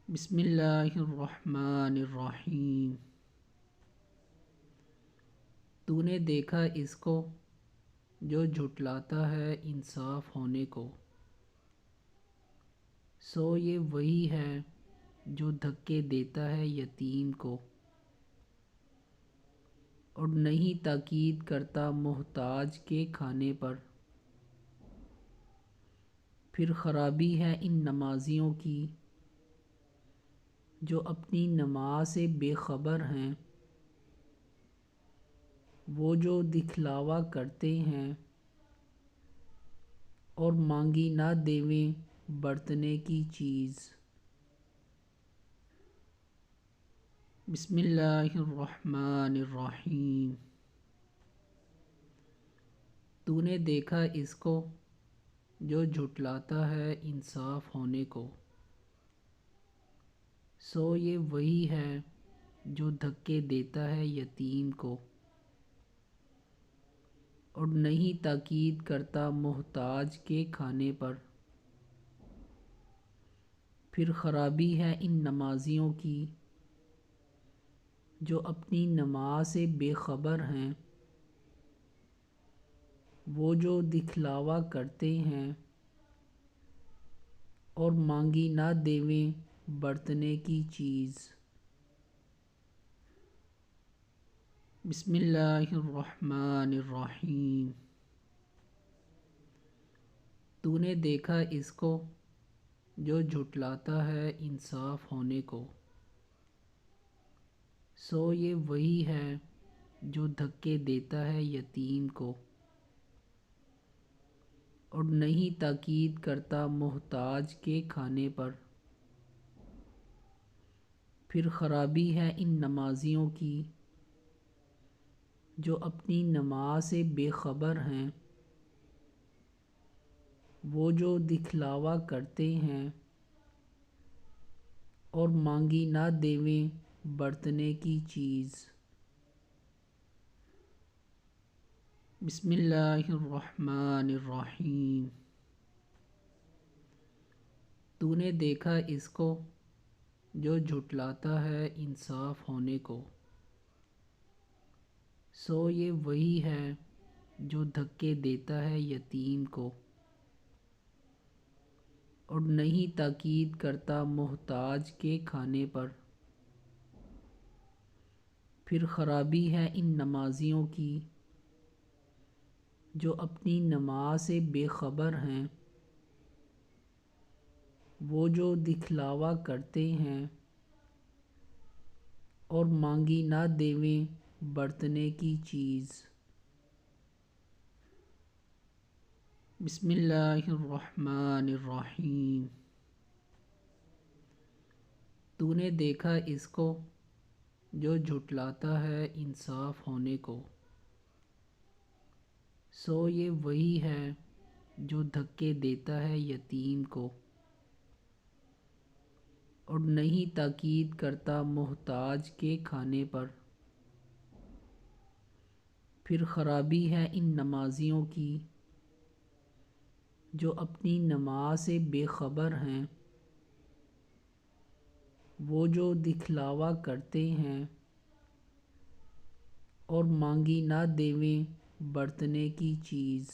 بسم اللہ الرحمن الرحیم۔ تو نے دیکھا اس کو جو جھٹلاتا ہے انصاف ہونے کو، سو یہ وہی ہے جو دھکے دیتا ہے یتیم کو، اور نہیں تاکید کرتا محتاج کے کھانے پر۔ پھر خرابی ہے ان نمازیوں کی جو اپنی نماز سے بے خبر ہیں، وہ جو دکھلاوا کرتے ہیں اور مانگی نہ دیویں برتنے کی چیز۔ بسم اللہ الرحمن الرحیم۔ تو نے دیکھا اس کو جو جھٹلاتا ہے انصاف ہونے کو، سو یہ وہی ہے جو دھکے دیتا ہے یتیم کو، اور نہیں تاکید کرتا محتاج کے کھانے پر۔ پھر خرابی ہے ان نمازیوں کی جو اپنی نماز سے بے خبر ہیں، وہ جو دکھلاوا کرتے ہیں اور مانگی نہ دیویں برتنے کی چیز۔ بسم اللہ الرحمن الرحیم۔ تو نے دیکھا اس کو جو جھٹلاتا ہے انصاف ہونے کو، سو یہ وہی ہے جو دھکے دیتا ہے یتیم کو، اور نہیں تاکید کرتا محتاج کے کھانے پر۔ پھر خرابی ہے ان نمازیوں کی جو اپنی نماز سے بے خبر ہیں، وہ جو دکھلاوا کرتے ہیں اور مانگی نہ دیویں برتنے کی چیز۔ بسم اللہ الرحمن الرحیم۔ تو نے دیکھا اس کو جو جھٹلاتا ہے انصاف ہونے کو، سو یہ وہی ہے جو دھکے دیتا ہے یتیم کو، اور نہیں تاکید کرتا محتاج کے کھانے پر۔ پھر خرابی ہے ان نمازیوں کی جو اپنی نماز سے بے خبر ہیں، وہ جو دکھلاوا کرتے ہیں اور مانگی نہ دیویں برتنے کی چیز۔ بسم اللہ الرحمن الرحیم۔ تو نے دیکھا اس کو جو جھٹلاتا ہے انصاف ہونے کو، سو یہ وہی ہے جو دھکے دیتا ہے یتیم کو، اور نہیں تاکید کرتا محتاج کے کھانے پر۔ پھر خرابی ہے ان نمازیوں کی جو اپنی نماز سے بے خبر ہیں، وہ جو دکھلاوا کرتے ہیں بسم اللہ الرحمن الرحیم۔ تو نے دیکھا اس کو جو جھٹلاتا ہے انصاف ہونے کو، سو یہ وہی ہے جو دھکے دیتا ہے یتیم کو، اور نہیں تاکید کرتا محتاج کے کھانے پر۔ پھر خرابی ہے ان نمازیوں کی جو اپنی نماز سے بے خبر ہیں، وہ جو دکھلاوا کرتے ہیں اور مانگی نہ دیویں برتنے کی چیز۔